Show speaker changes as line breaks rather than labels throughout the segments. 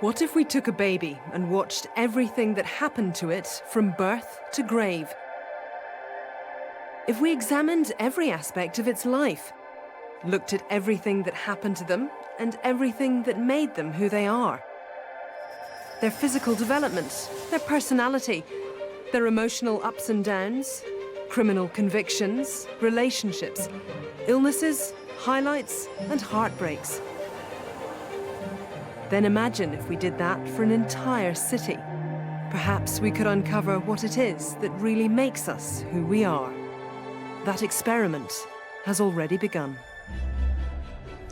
What if we took a baby and watched everything that happened to it from birth to grave? If we examined every aspect of its life, looked at everything that happened to them and everything that made them who they are? Their physical development, their personality, their emotional ups and downs, criminal convictions, relationships, illnesses, highlights, and heartbreaks. Then imagine if we did that for an entire city. Perhaps we could uncover what it is that really makes us who we are. That experiment has already begun.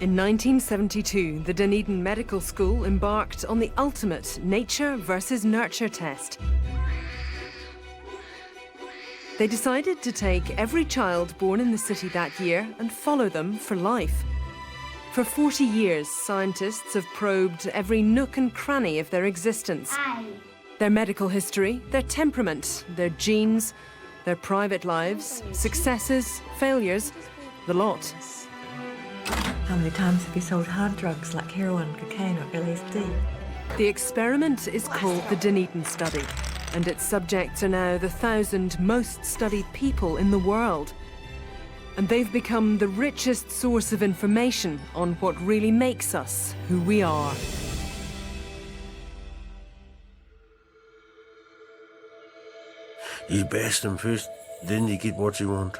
In 1972, the Dunedin Medical School embarked on the ultimate nature versus nurture test. They decided to take every child born in the city that year and follow them for life. For 40 years, scientists have probed every nook and cranny of their existence. Their medical history, their temperament, their genes, their private lives, successes, failures, the lot.
How many times have you sold hard drugs like heroin, cocaine or LSD?
The experiment is called the Dunedin study, and its subjects are now the 1,000 most studied people in the world. And they've become the richest source of information on what really makes us who we are.
You bash them first, then you get what you want.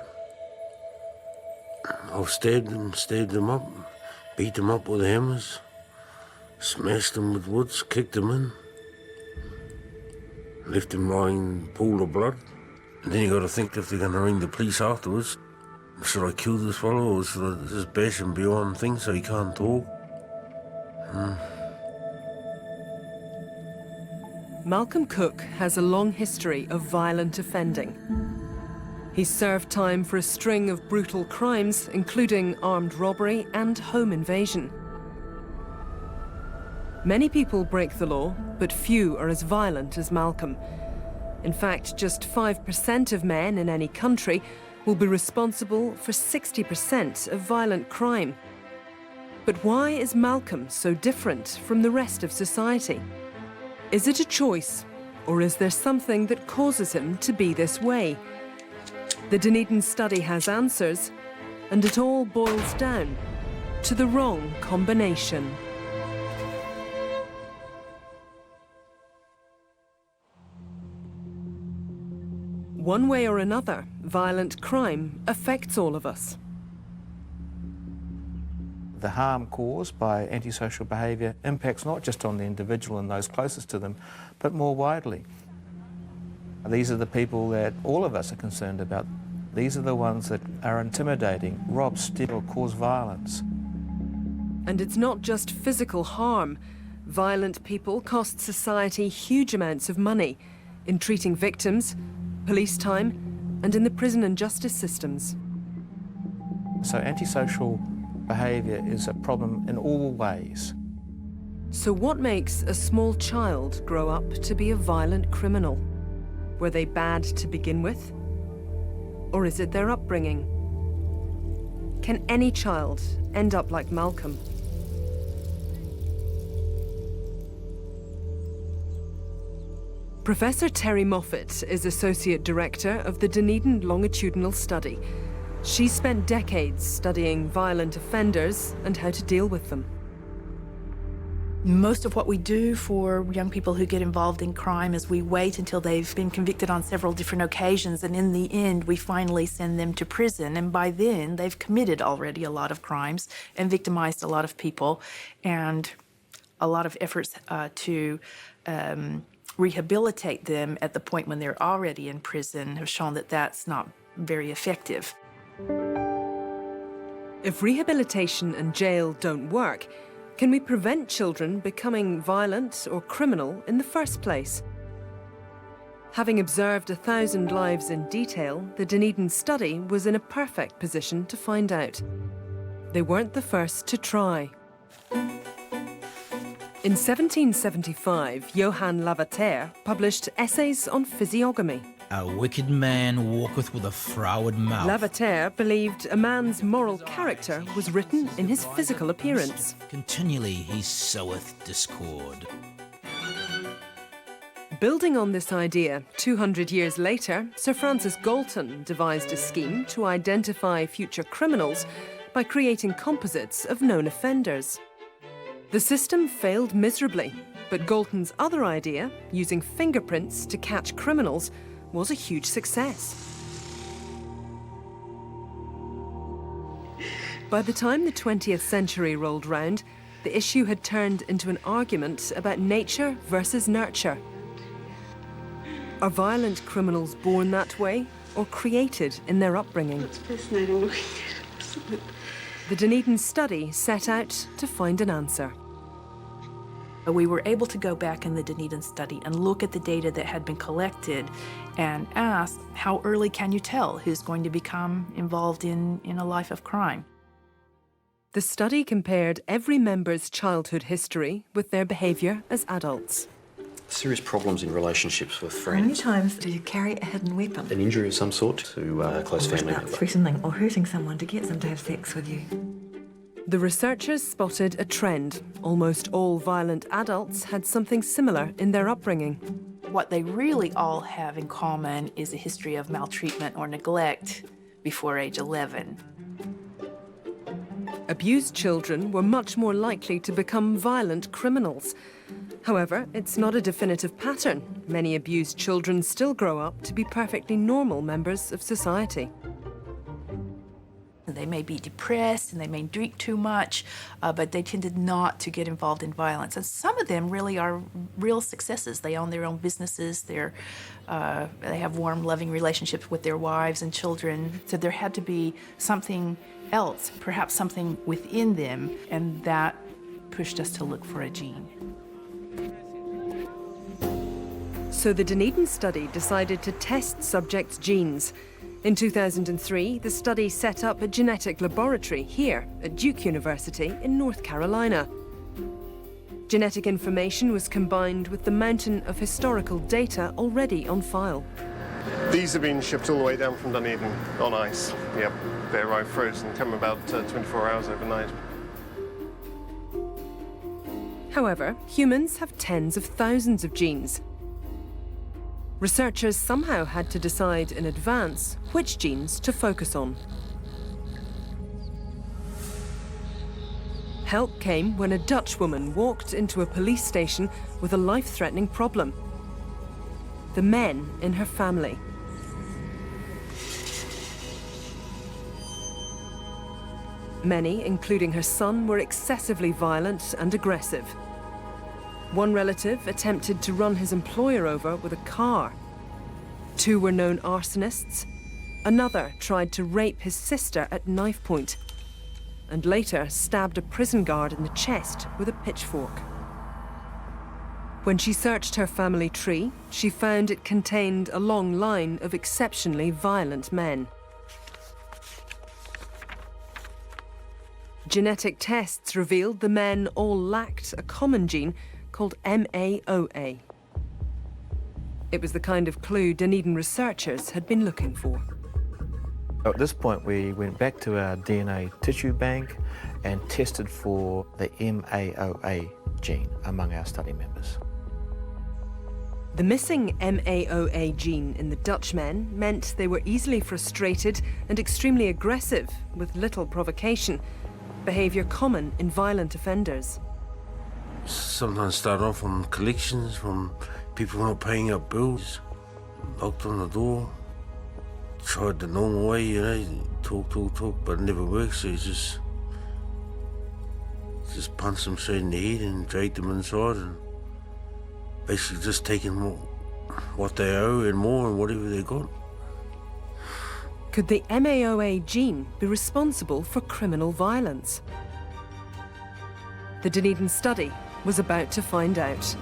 I've stabbed them up, beat them up with hammers, smashed them with woods, kicked them in, left them lying in a pool of blood. And then you got to think if they're going to ring the police afterwards. Should I kill this fellow, or should I just bash him beyond things so he can't talk?
Malcolm Cook has a long history of violent offending. He's served time for a string of brutal crimes, including armed robbery and home invasion. Many people break the law, but few are as violent as Malcolm. In fact, just 5% of men in any country will be responsible for 60% of violent crime. But why is Malcolm so different from the rest of society? Is it a choice, or is there something that causes him to be this way? The Dunedin study has answers, and it all boils down to the wrong combination. One way or another, violent crime affects all of us.
The harm caused by antisocial behaviour impacts not just on the individual and those closest to them, but more widely. These are the people that all of us are concerned about. These are the ones that are intimidating, rob, steal, cause violence.
And it's not just physical harm. Violent people cost society huge amounts of money in treating victims, police time, and in the prison and justice systems.
So antisocial behaviour is a problem in all ways.
So what makes a small child grow up to be a violent criminal? Were they bad to begin with? Or is it their upbringing? Can any child end up like Malcolm? Professor Terry Moffat is Associate Director of the Dunedin Longitudinal Study. She spent decades studying violent offenders and how to deal with them.
Most of what we do for young people who get involved in crime is we wait until they've been convicted on several different occasions, and in the end, we finally send them to prison. And by then, they've committed already a lot of crimes and victimized a lot of people, and a lot of efforts to rehabilitate them at the point when they're already in prison have shown that that's not very effective.
If rehabilitation and jail don't work, can we prevent children becoming violent or criminal in the first place? Having observed 1,000 lives in detail, the Dunedin study was in a perfect position to find out. They weren't the first to try. In 1775, Johann Lavater published Essays on Physiognomy.
A wicked man walketh with a froward mouth.
Lavater believed a man's moral character was written in his physical appearance.
Continually he soweth discord.
Building on this idea, 200 years later, Sir Francis Galton devised a scheme to identify future criminals by creating composites of known offenders. The system failed miserably, but Galton's other idea, using fingerprints to catch criminals, was a huge success. By the time the 20th century rolled round, the issue had turned into an argument about nature versus nurture. Are violent criminals born that way or created in their upbringing?
It's fascinating looking at it.
The Dunedin study set out to find an answer.
We were able to go back in the Dunedin study and look at the data that had been collected and ask, how early can you tell who's going to become involved in a life of crime?
The study compared every member's childhood history with their behaviour as adults.
Serious problems in relationships with
How many
friends.
times do you carry a hidden weapon?
An injury of some sort to a close family
About
member.
threatening or hurting someone to get them to have sex with you.
The researchers spotted a trend. Almost all violent adults had something similar in their upbringing.
What they really all have in common is a history of maltreatment or neglect before age 11.
Abused children were much more likely to become violent criminals. However, it's not a definitive pattern. Many abused children still grow up to be perfectly normal members of society.
They may be depressed and they may drink too much, but they tended not to get involved in violence. And some of them really are real successes. They own their own businesses. They have warm, loving relationships with their wives and children. So there had to be something else, perhaps something within them, and that pushed us to look for a gene.
So the Dunedin study decided to test subjects' genes. In 2003, the study set up a genetic laboratory here at Duke University in North Carolina. Genetic information was combined with the mountain of historical data already on file.
These have been shipped all the way down from Dunedin on ice. Yep, they arrive frozen, come about 24 hours overnight.
However, humans have tens of thousands of genes. Researchers somehow had to decide in advance which genes to focus on. Help came when a Dutch woman walked into a police station with a life-threatening problem: the men in her family. Many, including her son, were excessively violent and aggressive. One relative attempted to run his employer over with a car. 2 were known arsonists. Another tried to rape his sister at knife point, and later stabbed a prison guard in the chest with a pitchfork. When she searched her family tree, she found it contained a long line of exceptionally violent men. Genetic tests revealed the men all lacked a common gene called MAOA. It was the kind of clue Dunedin researchers had been looking for.
At this point, we went back to our DNA tissue bank and tested for the MAOA gene among our study members.
The missing MAOA gene in the Dutch men meant they were easily frustrated and extremely aggressive with little provocation, behaviour common in violent offenders.
Sometimes start off from collections, from people not paying up bills, knocked on the door, tried the normal way, you know, talk, but it never works, so you just punch them straight in the head and drag them inside and basically just taking what they owe and more and whatever they got.
Could the MAOA gene be responsible for criminal violence? The Dunedin study was about to find out.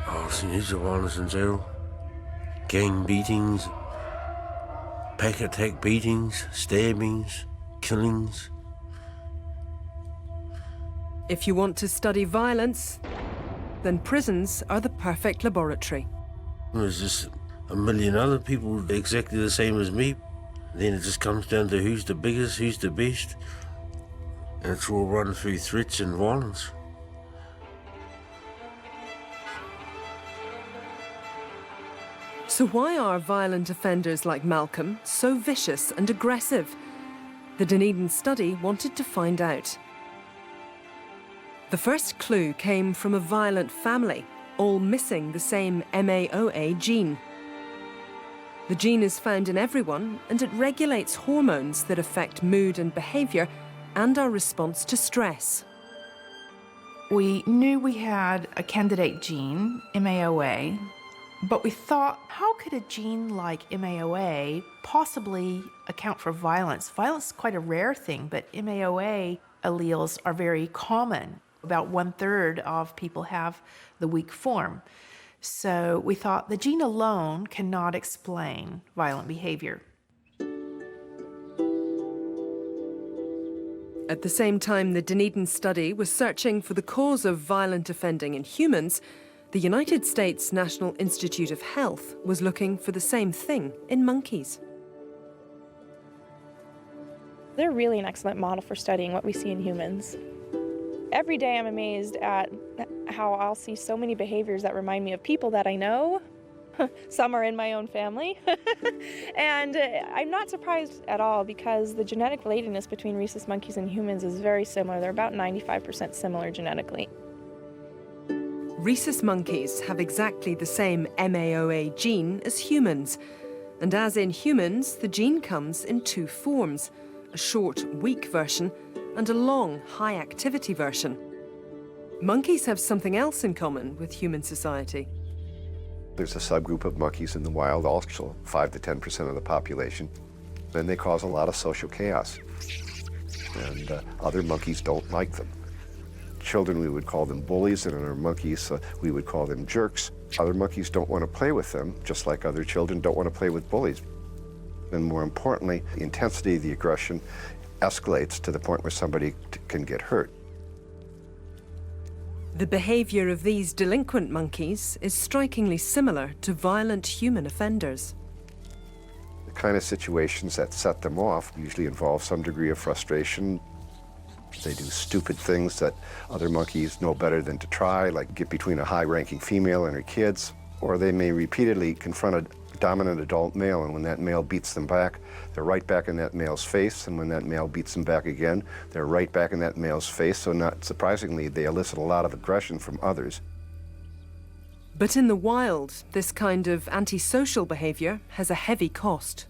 I've seen heaps of violence in jail. Gang beatings, pack attack beatings, stabbings, killings.
If you want to study violence, then prisons are the perfect laboratory.
There's just a million other people exactly the same as me. Then it just comes down to who's the biggest, who's the best. And it's all run through threats and violence.
So why are violent offenders like Malcolm so vicious and aggressive? The Dunedin study wanted to find out. The first clue came from a violent family, all missing the same MAOA gene. The gene is found in everyone, and it regulates hormones that affect mood and behaviour and our response to stress.
We knew we had a candidate gene, MAOA, but we thought, how could a gene like MAOA possibly account for violence? Violence is quite a rare thing, but MAOA alleles are very common. About 1/3 of people have the weak form. So we thought the gene alone cannot explain violent behavior.
At the same time the Dunedin study was searching for the cause of violent offending in humans, the United States National Institute of Health was looking for the same thing in monkeys.
They're really an excellent model for studying what we see in humans. Every day I'm amazed at how I'll see so many behaviors that remind me of people that I know. Some are in my own family. And I'm not surprised at all because the genetic relatedness between rhesus monkeys and humans is very similar. They're about 95% similar genetically.
Rhesus monkeys have exactly the same MAOA gene as humans. And as in humans, the gene comes in two forms, a short, weak version and a long, high-activity version. Monkeys have something else in common with human society.
There's a subgroup of monkeys in the wild, also 5 to 10% of the population, and they cause a lot of social chaos. And other monkeys don't like them. Children, we would call them bullies, and other monkeys, we would call them jerks. Other monkeys don't want to play with them, just like other children don't want to play with bullies. And more importantly, the intensity of the aggression escalates to the point where somebody can get hurt.
The behavior of these delinquent monkeys is strikingly similar to violent human offenders.
The kind of situations that set them off usually involve some degree of frustration. They do stupid things that other monkeys know better than to try, like get between a high-ranking female and her kids, or they may repeatedly confront a dominant adult male, and when that male beats them back, they're right back in that male's face, and when that male beats them back again, they're right back in that male's face, so not surprisingly, they elicit a lot of aggression from others.
But in the wild, this kind of antisocial behavior has a heavy cost.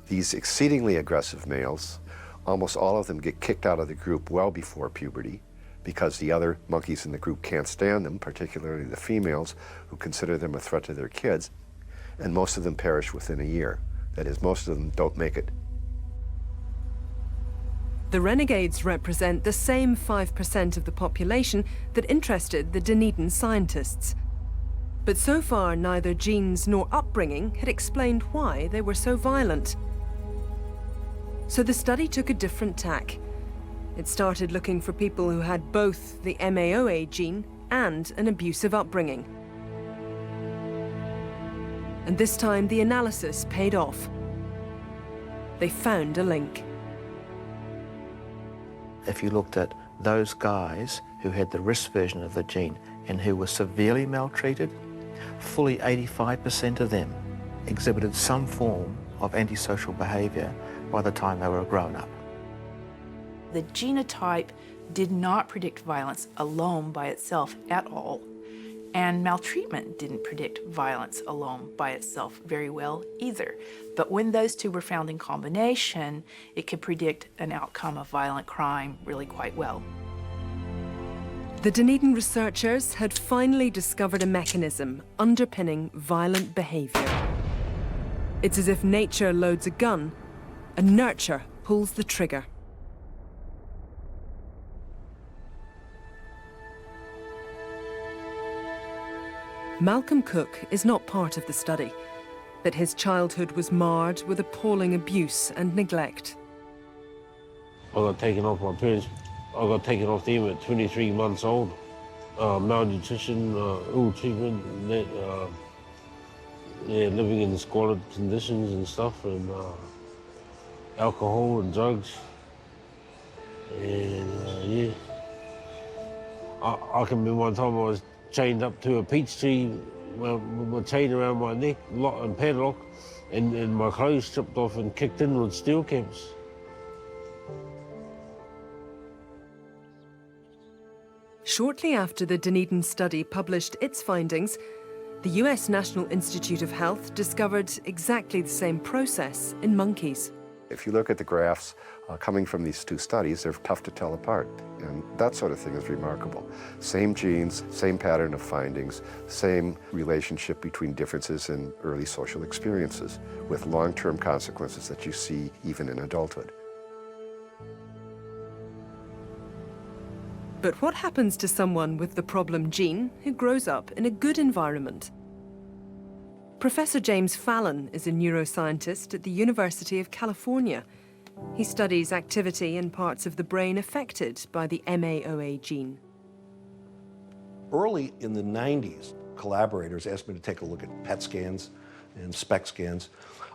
These exceedingly aggressive males, almost all of them get kicked out of the group well before puberty because the other monkeys in the group can't stand them, particularly the females who consider them a threat to their kids. And most of them perish within a year. That is, most of them don't make it.
The renegades represent the same 5% of the population that interested the Dunedin scientists. But so far, neither genes nor upbringing had explained why they were so violent. So the study took a different tack. It started looking for people who had both the MAOA gene and an abusive upbringing. And this time the analysis paid off. They found a link.
If you looked at those guys who had the risk version of the gene and who were severely maltreated, fully 85% of them exhibited some form of antisocial behaviour by the time they were grown up.
The genotype did not predict violence alone by itself at all. And maltreatment didn't predict violence alone by itself very well either. But when those two were found in combination, it could predict an outcome of violent crime really quite well.
The Dunedin researchers had finally discovered a mechanism underpinning violent behaviour. It's as if nature loads a gun and nurture pulls the trigger. Malcolm Cook is not part of the study, but his childhood was marred with appalling abuse and neglect.
I got taken off my parents. I got taken off them at 23 months old. malnutrition, ill treatment, living in squalid conditions and stuff, and alcohol and drugs. And I can remember one time I was chained up to a peach tree with my chain around my neck, lock and padlock, and my clothes stripped off and kicked in with steel caps.
Shortly after the Dunedin study published its findings, the US National Institute of Health discovered exactly the same process in monkeys.
If you look at the graphs coming from these two studies, they're tough to tell apart. And that sort of thing is remarkable. Same genes, same pattern of findings, same relationship between differences in early social experiences with long-term consequences that you see even in adulthood.
But what happens to someone with the problem gene who grows up in a good environment? Professor James Fallon is a neuroscientist at the University of California. He studies activity in parts of the brain affected by the MAOA gene.
Early in the 90s, collaborators asked me to take a look at PET scans and SPECT scans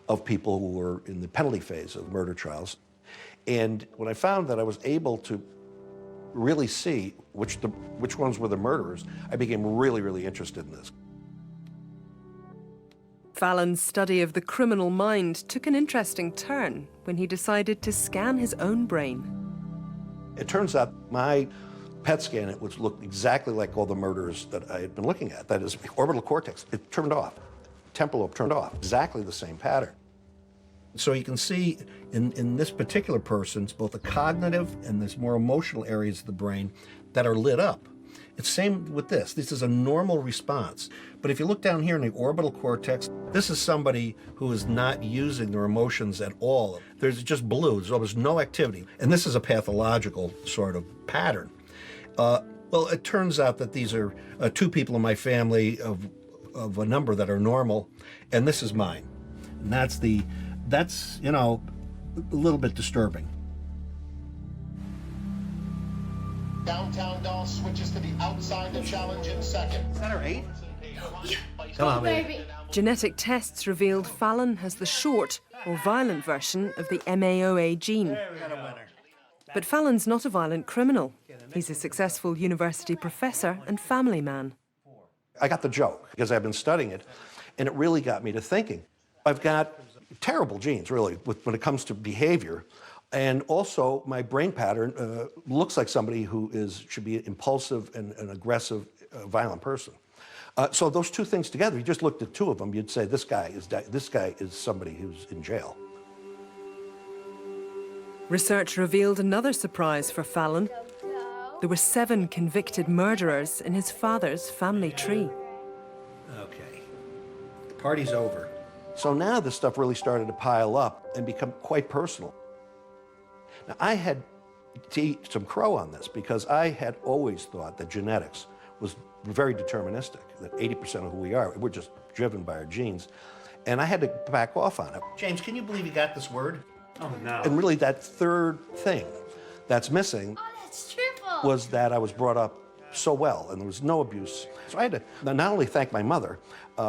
of people who were in the penalty phase of murder trials. And when I found that I was able to really see which ones were the murderers, I became really interested in this.
Fallon's study of the criminal mind took an interesting turn when he decided to scan his own brain.
It turns out my PET scan, which looked exactly like all the murders that I had been looking at, that is orbital cortex, it turned off. Temporal lobe turned off, exactly the same pattern. So you can see in this particular person, it's both the cognitive and this more emotional areas of the brain that are lit up. It's same with this. This is a normal response. But if you look down here in the orbital cortex, this is somebody who is not using their emotions at all. There's just blue, there's almost no activity. And this is a pathological sort of pattern. Well, it turns out that these are two people in my family of a number that are normal, and this is mine. And that's, you know, a little bit disturbing.
Downtown doll switches to the outside to challenge in second.
Is that our 8?
Come on, baby.
Genetic tests revealed Fallon has the short or violent version of the MAOA gene. But Fallon's not a violent criminal. He's a successful university professor and family man.
I got the joke because I've been studying it, and it really got me to thinking. I've got terrible genes, really, when it comes to behavior. And also, my brain pattern looks like somebody who should be an impulsive and an aggressive, violent person. So those two things together, you just looked at two of them, you'd say this guy is somebody who's in jail.
Research revealed another surprise for Fallon. There were 7 convicted murderers in his father's family tree.
Okay, the party's over. So now this stuff really started to pile up and become quite personal. Now, I had to eat some crow on this because I had always thought that genetics was very deterministic, that 80% of who we are, we're just driven by our genes. And I had to back off on it. James, can you believe you got this word?
Oh, no.
And really that third thing that's missing was that I was brought up so well and there was no abuse. So I had to not only thank my mother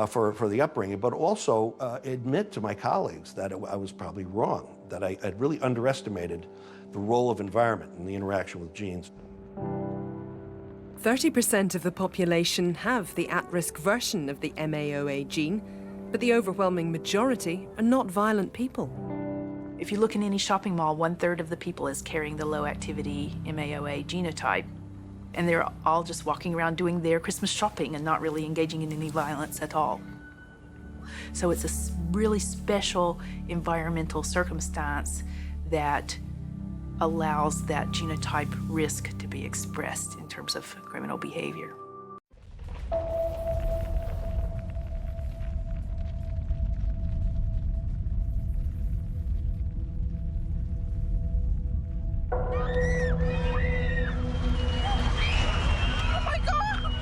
for the upbringing, but also admit to my colleagues that I was probably wrong, that I had really underestimated the role of environment and the interaction with genes.
30% of the population have the at-risk version of the MAOA gene, but the overwhelming majority are not violent people.
If you look in any shopping mall, 1/3 of the people is carrying the low-activity MAOA genotype, and they're all just walking around doing their Christmas shopping and not really engaging in any violence at all. So it's a really special environmental circumstance that allows that genotype risk to be expressed in terms of criminal behavior.
Oh my God!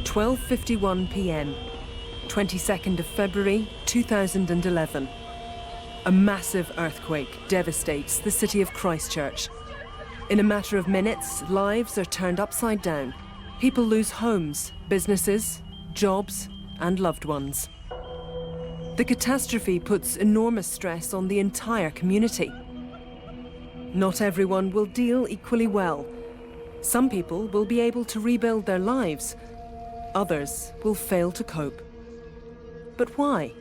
12:51 p.m., 22nd of February 2011. A massive earthquake devastates the city of Christchurch. In a matter of minutes, lives are turned upside down. People lose homes, businesses, jobs, and loved ones. The catastrophe puts enormous stress on the entire community. Not everyone will deal equally well. Some people will be able to rebuild their lives. Others will fail to cope. But why?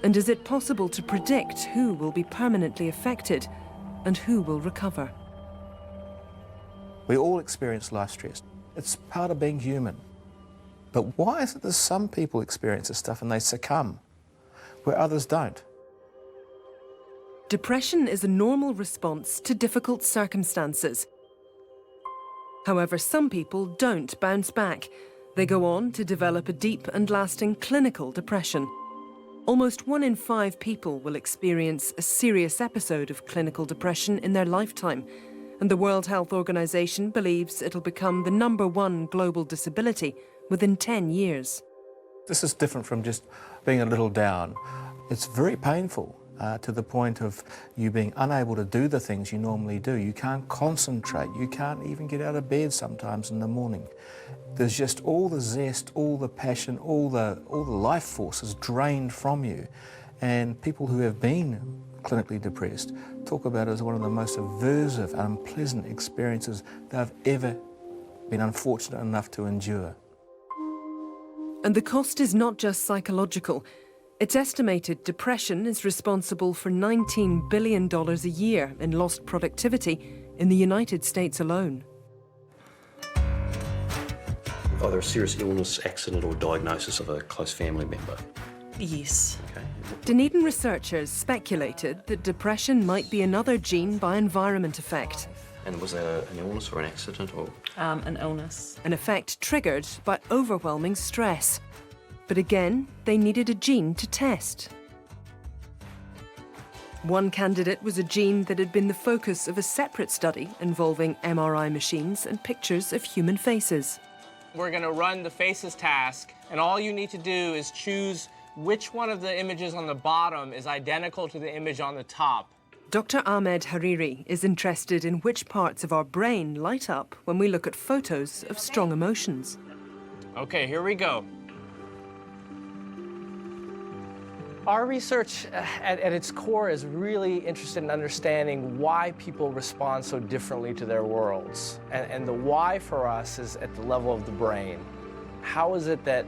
And is it possible to predict who will be permanently affected and who will recover?
We all experience life stress. It's part of being human. But why is it that some people experience this stuff and they succumb, where others don't?
Depression is a normal response to difficult circumstances. However, some people don't bounce back. They go on to develop a deep and lasting clinical depression. Almost 1 in 5 people will experience a serious episode of clinical depression in their lifetime, and the World Health Organization believes it'll become the #1 global disability within 10 years.
This is different from just being a little down. It's very painful to the point of you being unable to do the things you normally do. You can't concentrate. You can't even get out of bed sometimes in the morning. There's just all the zest, all the passion, all the life force is drained from you. And people who have been clinically depressed talk about it as one of the most aversive and unpleasant experiences they've ever been unfortunate enough to endure.
And the cost is not just psychological. It's estimated depression is responsible for $19 billion a year in lost productivity in the United States alone.
Either a serious illness, accident or diagnosis of a close family member.
Yes.
Okay.
Dunedin researchers speculated that depression might be another gene by environment effect.
And was that an illness or an accident or?
An illness.
An effect triggered by overwhelming stress. But again, they needed a gene to test. One candidate was a gene that had been the focus of a separate study involving MRI machines and pictures of human faces.
We're going to run the faces task, and all you need to do is choose which one of the images on the bottom is identical to the image on the top.
Dr. Ahmed Hariri is interested in which parts of our brain light up when we look at photos of strong emotions.
Okay, here we go. Our research at its core is really interested in understanding why people respond so differently to their worlds. And the why for us is at the level of the brain. How is it that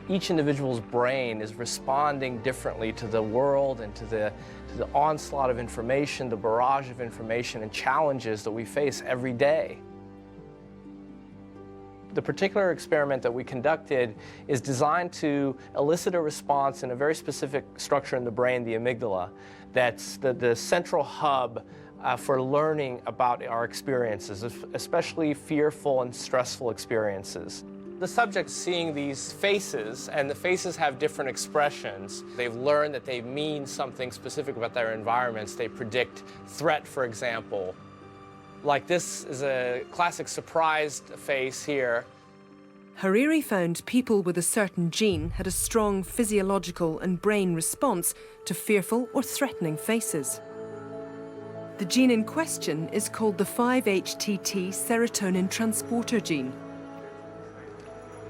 each individual's brain is responding differently to the world and to the onslaught of information, the barrage of information and challenges that we face every day? The particular experiment that we conducted is designed to elicit a response in a very specific structure in the brain, the amygdala, that's the central hub for learning about our experiences, especially fearful and stressful experiences. The subject's seeing these faces, and the faces have different expressions. They've learned that they mean something specific about their environments. They predict threat, for example. Like this is a classic surprised face here.
Hariri found people with a certain gene had a strong physiological and brain response to fearful or threatening faces. The gene in question is called the 5-HTT serotonin transporter gene.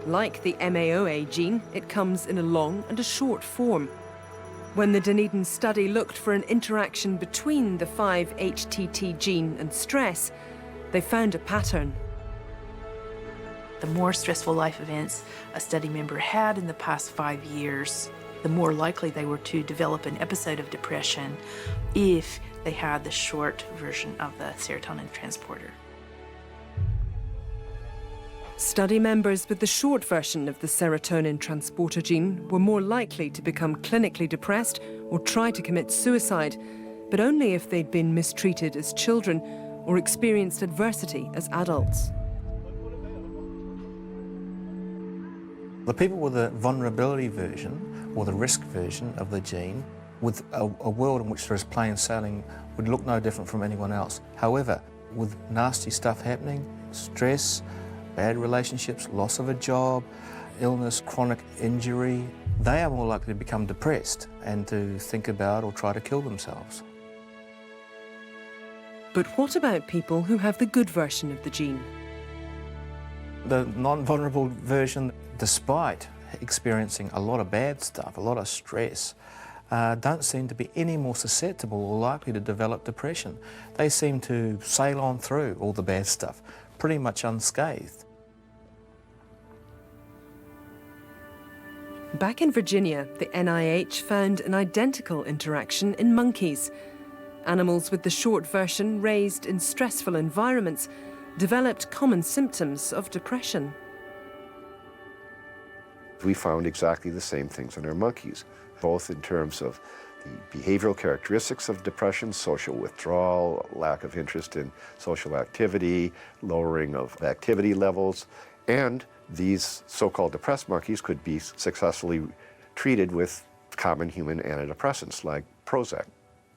Like the MAOA gene, it comes in a long and a short form. When the Dunedin study looked for an interaction between the 5-HTT gene and stress, they found a pattern.
The more stressful life events a study member had in the past 5 years, the more likely they were to develop an episode of depression if they had the short version of the serotonin transporter.
Study members with the short version of the serotonin transporter gene were more likely to become clinically depressed or try to commit suicide, but only if they'd been mistreated as children or experienced adversity as adults.
The people with the vulnerability version or the risk version of the gene with a world in which there is plain sailing would look no different from anyone else. However, with nasty stuff happening, stress, bad relationships, loss of a job, illness, chronic injury, they are more likely to become depressed and to think about or try to kill themselves.
But what about people who have the good version of the gene?
The non-vulnerable version, despite experiencing a lot of bad stuff, a lot of stress, don't seem to be any more susceptible or likely to develop depression. They seem to sail on through all the bad stuff, pretty much unscathed.
Back in Virginia, the NIH found an identical interaction in monkeys. Animals with the short version raised in stressful environments developed common symptoms of depression.
We found exactly the same things in our monkeys, both in terms of the behavioral characteristics of depression, social withdrawal, lack of interest in social activity, lowering of activity levels, and these so-called depressed monkeys could be successfully treated with common human antidepressants like Prozac.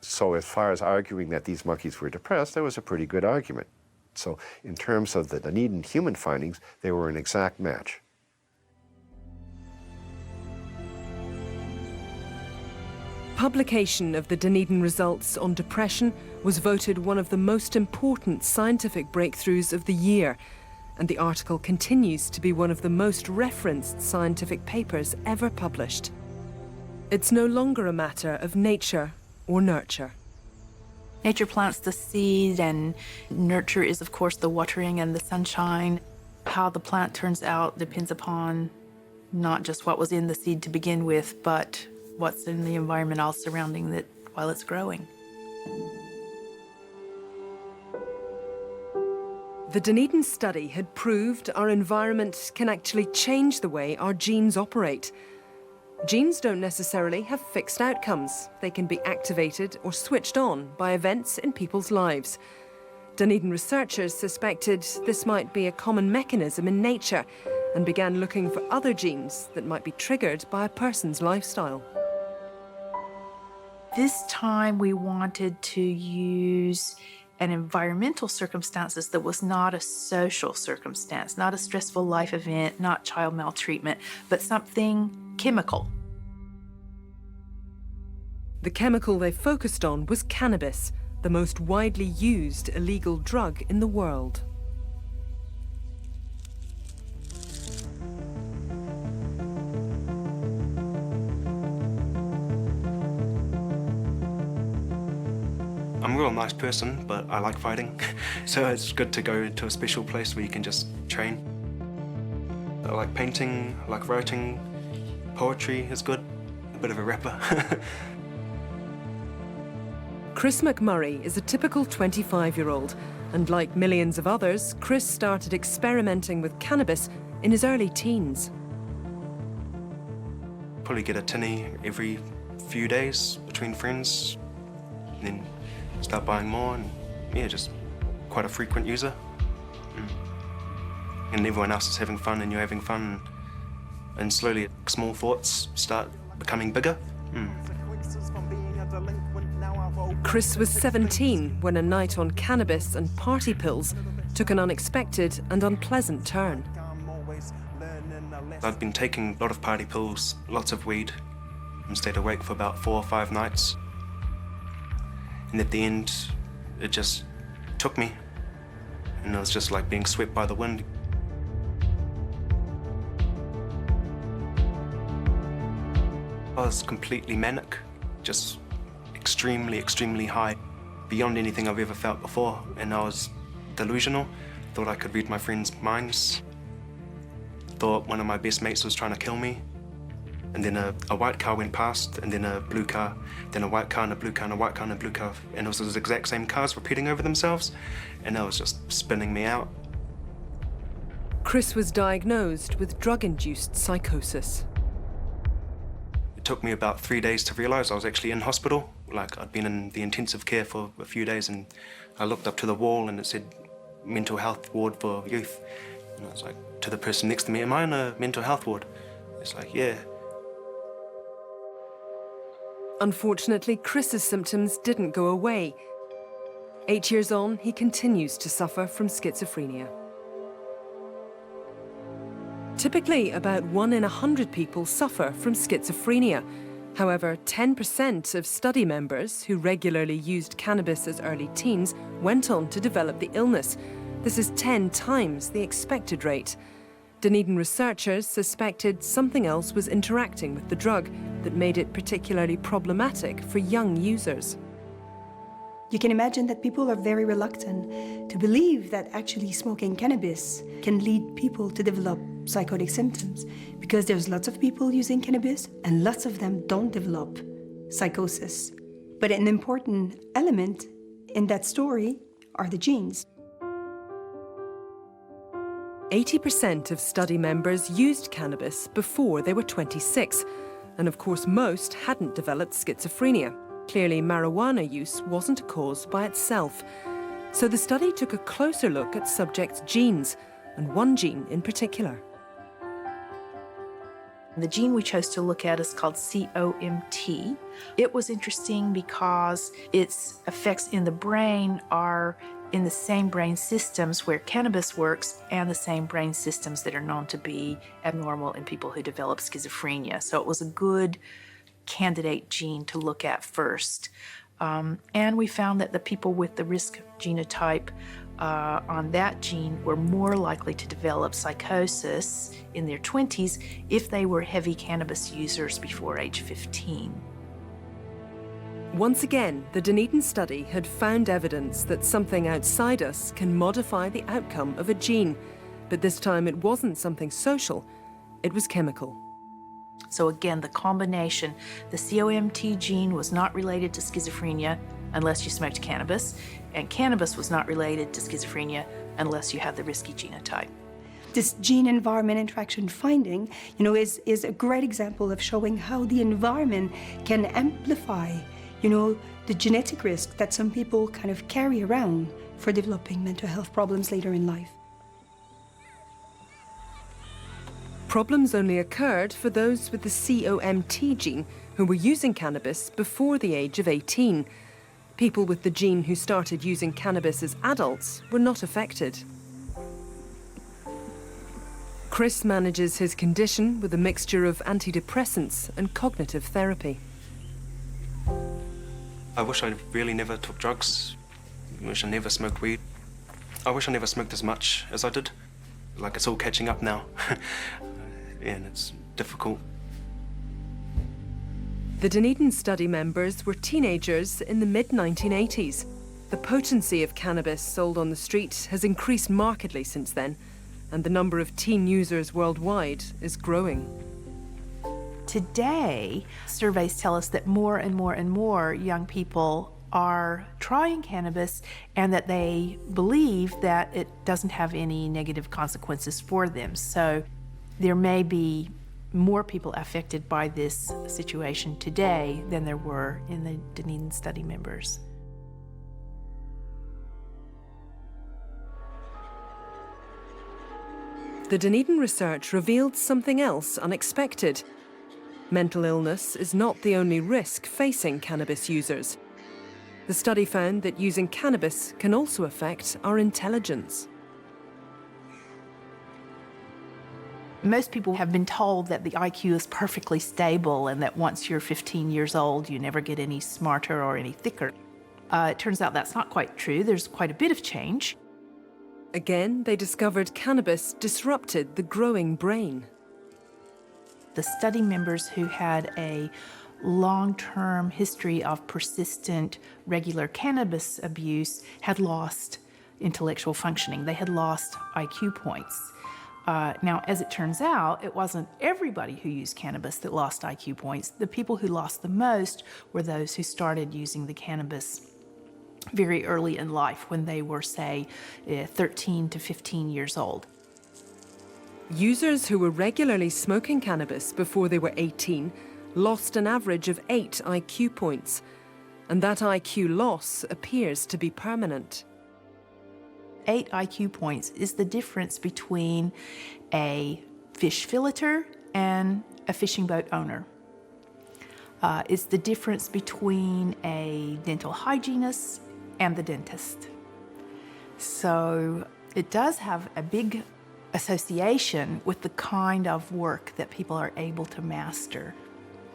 So as far as arguing that these monkeys were depressed, that was a pretty good argument. So in terms of the Dunedin human findings, they were an exact match.
Publication of the Dunedin results on depression was voted one of the most important scientific breakthroughs of the year, and the article continues to be one of the most referenced scientific papers ever published. It's no longer a matter of nature or nurture.
Nature plants the seed, and nurture is, of course, the watering and the sunshine. How the plant turns out depends upon not just what was in the seed to begin with, but what's in the environment all surrounding it while it's growing.
The Dunedin study had proved our environment can actually change the way our genes operate. Genes don't necessarily have fixed outcomes. They can be activated or switched on by events in people's lives. Dunedin researchers suspected this might be a common mechanism in nature and began looking for other genes that might be triggered by a person's lifestyle.
This time we wanted to use an environmental circumstances that was not a social circumstance, not a stressful life event, not child maltreatment, but something chemical.
The chemical they focused on was cannabis, the most widely used illegal drug in the world.
I'm a real nice person, but I like fighting. So it's good to go to a special place where you can just train. I like painting, I like writing. Poetry is good. A bit of a rapper.
Chris McMurray is a typical 25-year-old, and like millions of others, Chris started experimenting with cannabis in his early teens.
Probably get a tinny every few days between friends, and then start buying more, and yeah, just quite a frequent user. And everyone else is having fun and you're having fun, and slowly small thoughts start becoming bigger.
Chris was 17 when a night on cannabis and party pills took an unexpected and unpleasant turn.
I'd been taking a lot of party pills, lots of weed, and stayed awake for about 4 or 5 nights. And at the end, it just took me. And it was just like being swept by the wind. I was completely manic, just extremely, extremely high, beyond anything I've ever felt before. And I was delusional, thought I could read my friends' minds, thought one of my best mates was trying to kill me. And then a white car went past, and then a blue car, then a white car and a blue car and a white car and a blue car. And it was those exact same cars repeating over themselves, and that was just spinning me out.
Chris was diagnosed with drug-induced psychosis.
It took me about 3 days to realize I was actually in hospital. Like, I'd been in the intensive care for a few days, and I looked up to the wall and it said mental health ward for youth. And I was like, to the person next to me, am I in a mental health ward? It's like, yeah.
Unfortunately, Chris's symptoms didn't go away. 8 years on, he continues to suffer from schizophrenia. Typically, about 1 in 100 people suffer from schizophrenia, However, 10% of study members who regularly used cannabis as early teens went on to develop the illness. This is 10 times the expected rate. Dunedin researchers suspected something else was interacting with the drug that made it particularly problematic for young users.
You can imagine that people are very reluctant to believe that actually smoking cannabis can lead people to develop psychotic symptoms, because there's lots of people using cannabis and lots of them don't develop psychosis. But an important element in that story are the genes.
80% of study members used cannabis before they were 26, and of course most hadn't developed schizophrenia. Clearly, marijuana use wasn't a cause by itself. So the study took a closer look at subjects' genes, and one gene in particular.
The gene we chose to look at is called COMT. It was interesting because its effects in the brain are in the same brain systems where cannabis works and the same brain systems that are known to be abnormal in people who develop schizophrenia. So it was a good candidate gene to look at first. And we found that the people with the risk genotype on that gene were more likely to develop psychosis in their 20s if they were heavy cannabis users before age 15.
Once again, the Dunedin study had found evidence that something outside us can modify the outcome of a gene. But this time it wasn't something social, it was chemical.
So again, the combination, the COMT gene was not related to schizophrenia unless you smoked cannabis, and cannabis was not related to schizophrenia unless you had the risky genotype.
This gene-environment interaction finding, is a great example of showing how the environment can amplify, the genetic risk that some people kind of carry around for developing mental health problems later in life.
Problems only occurred for those with the COMT gene who were using cannabis before the age of 18. People with the gene who started using cannabis as adults were not affected. Chris manages his condition with a mixture of antidepressants and cognitive therapy.
I wish I really never took drugs. I wish I never smoked weed. I wish I never smoked as much as I did. Like, it's all catching up now. And it's difficult.
The Dunedin study members were teenagers in the mid-1980s. The potency of cannabis sold on the street has increased markedly since then, and the number of teen users worldwide is growing.
Today, surveys tell us that more and more and more young people are trying cannabis and that they believe that it doesn't have any negative consequences for them. So there may be more people affected by this situation today than there were in the Dunedin study members.
The Dunedin research revealed something else unexpected. Mental illness is not the only risk facing cannabis users. The study found that using cannabis can also affect our intelligence.
Most people have been told that the IQ is perfectly stable and that once you're 15 years old, you never get any smarter or any thicker. It turns out that's not quite true. There's quite a bit of change.
Again, they discovered cannabis disrupted the growing brain.
The study members who had a long-term history of persistent, regular cannabis abuse had lost intellectual functioning. They had lost IQ points. Now, as it turns out, it wasn't everybody who used cannabis that lost IQ points. The people who lost the most were those who started using the cannabis very early in life, when they were, say, 13 to 15 years old.
Users who were regularly smoking cannabis before they were 18 lost an average of 8 IQ points, and that IQ loss appears to be permanent.
8 IQ points is the difference between a fish filleter and a fishing boat owner. It's the difference between a dental hygienist and the dentist. So it does have a big association with the kind of work that people are able to master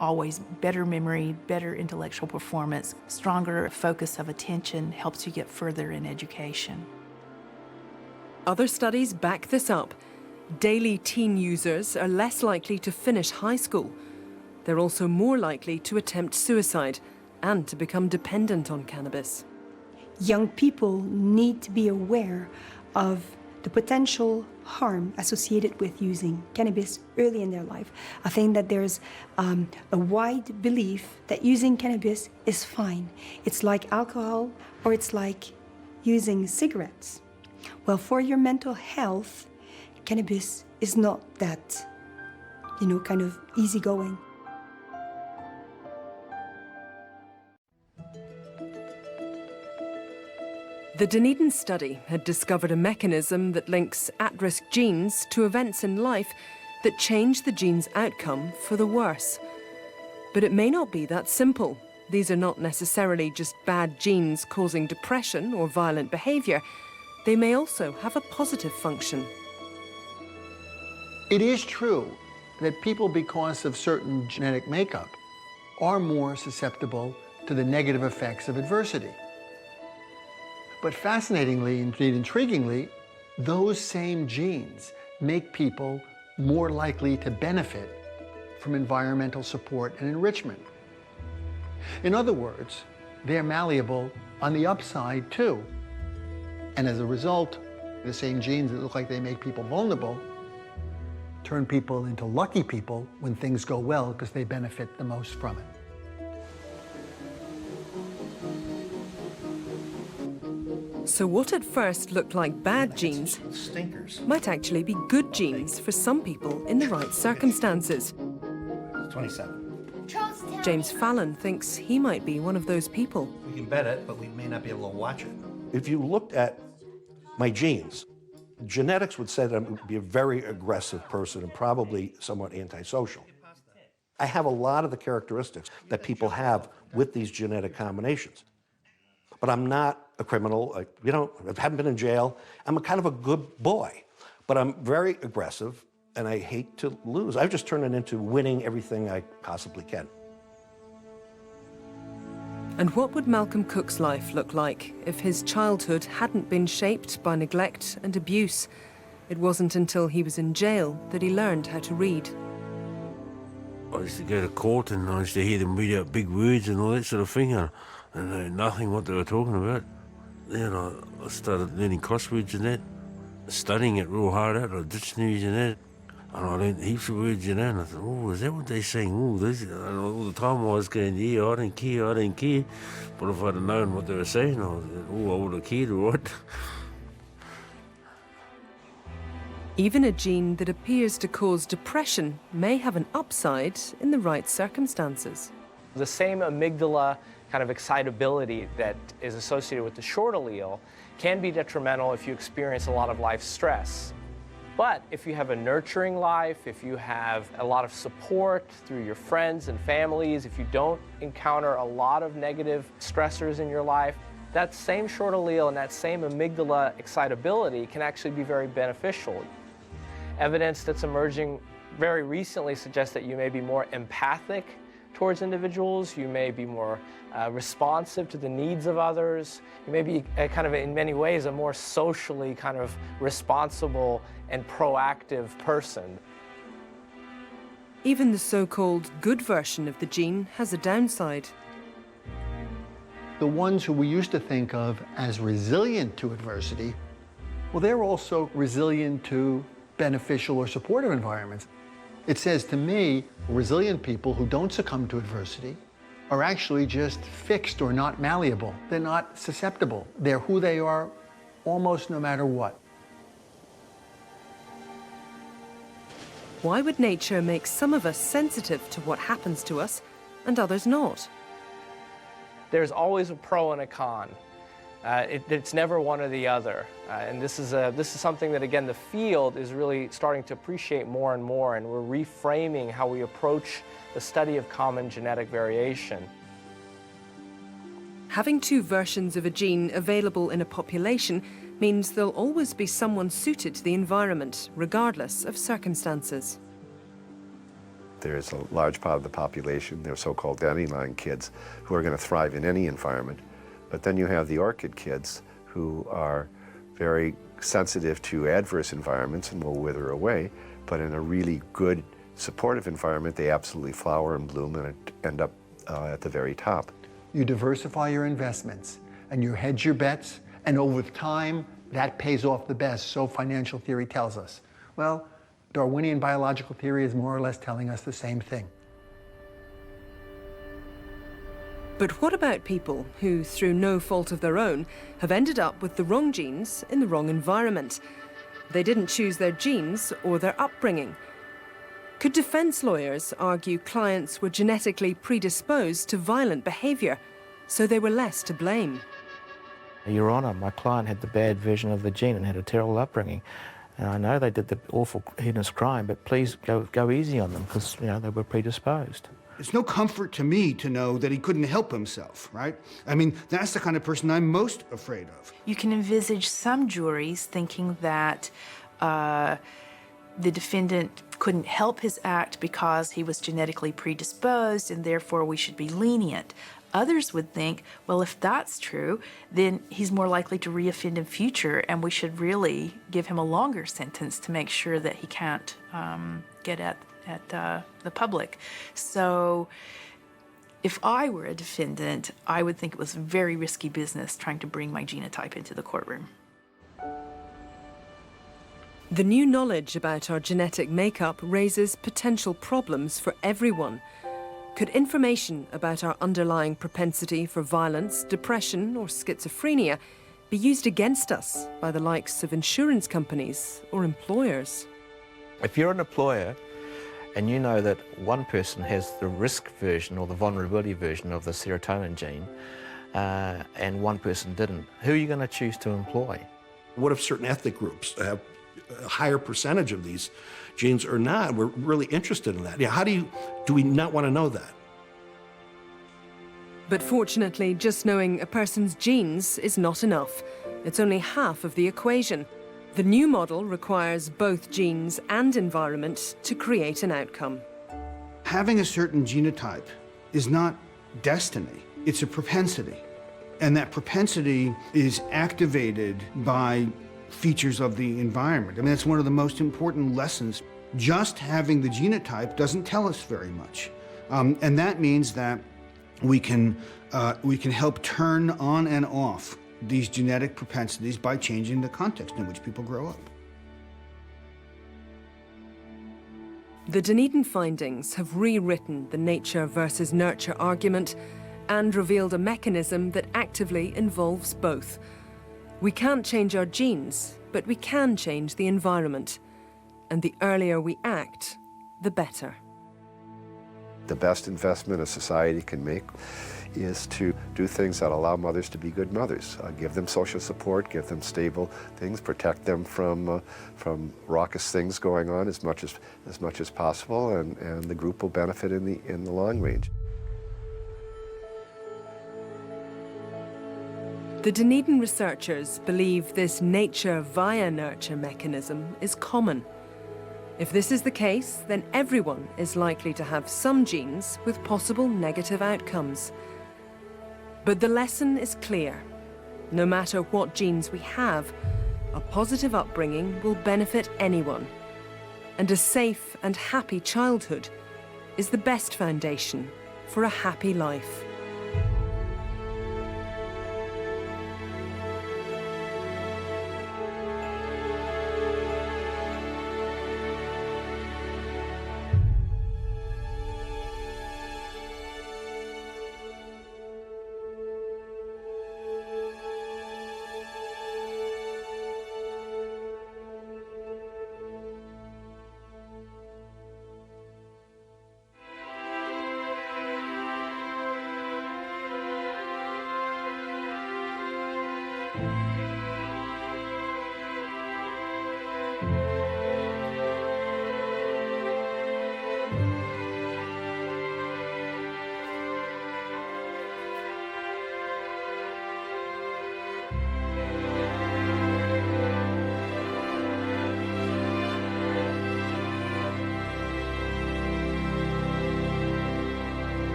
always better memory, better intellectual performance, stronger focus of attention, helps you get further in education.
Other studies back this up. Daily teen users are less likely to finish high school. They're also more likely to attempt suicide and to become dependent on cannabis.
Young people need to be aware of the potential harm associated with using cannabis early in their life. I think that there's a wide belief that using cannabis is fine. It's like alcohol or it's like using cigarettes. Well, for your mental health, cannabis is not that, kind of easygoing.
The Dunedin study had discovered a mechanism that links at-risk genes to events in life that change the gene's outcome for the worse. But it may not be that simple. These are not necessarily just bad genes causing depression or violent behaviour. They may also have a positive function.
It is true that people, because of certain genetic makeup, are more susceptible to the negative effects of adversity. But fascinatingly, indeed intriguingly, those same genes make people more likely to benefit from environmental support and enrichment. In other words, they're malleable on the upside too. And as a result, the same genes that look like they make people vulnerable turn people into lucky people when things go well because they benefit the most from it.
So what at first looked like bad genes might actually be good genes for some people in the right circumstances.
27.
James Fallon thinks he might be one of those people.
We can bet it, but we may not be able to watch it. If you looked at my genes, genetics would say that I would be a very aggressive person and probably somewhat antisocial. I have a lot of the characteristics that people have with these genetic combinations. But I'm not a criminal, I haven't been in jail. I'm a kind of a good boy, but I'm very aggressive and I hate to lose. I've just turned it into winning everything I possibly can.
And what would Malcolm Cook's life look like if his childhood hadn't been shaped by neglect and abuse? It wasn't until he was in jail that he learned how to read.
I used to go to court and I used to hear them read out big words and all that sort of thing, and I know nothing what they were talking about. Then I started learning crosswords and that, studying it real hard out, or dictionaries and that. And I learned heaps of words, and I thought, oh, is that what they're saying? Oh, this, and all the time I was going, yeah, I don't care. But if I'd have known what they were saying, I would have cared, all right.
Even a gene that appears to cause depression may have an upside in the right circumstances.
The same amygdala kind of excitability that is associated with the short allele can be detrimental if you experience a lot of life stress. But if you have a nurturing life, if you have a lot of support through your friends and families, if you don't encounter a lot of negative stressors in your life, that same short allele and that same amygdala excitability can actually be very beneficial. Evidence that's emerging very recently suggests that you may be more empathic towards individuals, you may be more responsive to the needs of others, you may be kind of in many ways a more socially kind of responsible and proactive person.
Even the so-called good version of the gene has a downside.
The ones who we used to think of as resilient to adversity, well, they're also resilient to beneficial or supportive environments. It says to me, resilient people who don't succumb to adversity are actually just fixed or not malleable. They're not susceptible. They're who they are almost no matter what.
Why would nature make some of us sensitive to what happens to us and others not?
There's always a pro and a con. It's never one or the other. And this is something that, again, the field is really starting to appreciate more and more, and we're reframing how we approach the study of common genetic variation.
Having two versions of a gene available in a population means there'll always be someone suited to the environment, regardless of circumstances.
There's a large part of the population, they're so-called dandelion kids, who are going to thrive in any environment. But then you have the orchid kids who are very sensitive to adverse environments and will wither away, but in a really good, supportive environment, they absolutely flower and bloom and end up at the very top.
You diversify your investments and you hedge your bets, and over time, that pays off the best, so financial theory tells us. Well, Darwinian biological theory is more or less telling us the same thing.
But what about people who, through no fault of their own, have ended up with the wrong genes in the wrong environment? They didn't choose their genes or their upbringing. Could defense lawyers argue clients were genetically predisposed to violent behavior, so they were less to blame?
Your Honour, my client had the bad version of the gene and had a terrible upbringing. And I know they did the awful, heinous crime, but please go easy on them, because, you know, they were predisposed.
It's no comfort to me to know that he couldn't help himself, right? I mean, that's the kind of person I'm most afraid of.
You can envisage some juries thinking that the defendant couldn't help his act because he was genetically predisposed and therefore we should be lenient. Others would think, well, if that's true, then he's more likely to reoffend in future and we should really give him a longer sentence to make sure that he can't get at the public. So if I were a defendant, I would think it was very risky business trying to bring my genotype into the courtroom.
The new knowledge about our genetic makeup raises potential problems for everyone. Could information about our underlying propensity for violence, depression, or schizophrenia be used against us by the likes of insurance companies or employers?
If you're an employer and you know that one person has the risk version or the vulnerability version of the serotonin gene and one person didn't, who are you going to choose to employ?
What if certain ethnic groups have a higher percentage of these genes or not? We're really interested in that. Yeah, do we not want to know that?
But fortunately, just knowing a person's genes is not enough. It's only half of the equation. The new model requires both genes and environment to create an outcome.
Having a certain genotype is not destiny, it's a propensity. And that propensity is activated by features of the environment. I mean, that's one of the most important lessons. Just having the genotype doesn't tell us very much. And that means that we can help turn on and off these genetic propensities by changing the context in which people grow up.
The Dunedin findings have rewritten the nature versus nurture argument and revealed a mechanism that actively involves both. We can't change our genes, but we can change the environment. And the earlier we act, the better.
The best investment a society can make is to do things that allow mothers to be good mothers. Give them social support, give them stable things, protect them from raucous things going on as much as possible, and the group will benefit in the long range.
The Dunedin researchers believe this nature via nurture mechanism is common. If this is the case, then everyone is likely to have some genes with possible negative outcomes. But the lesson is clear. No matter what genes we have, a positive upbringing will benefit anyone. And a safe and happy childhood is the best foundation for a happy life.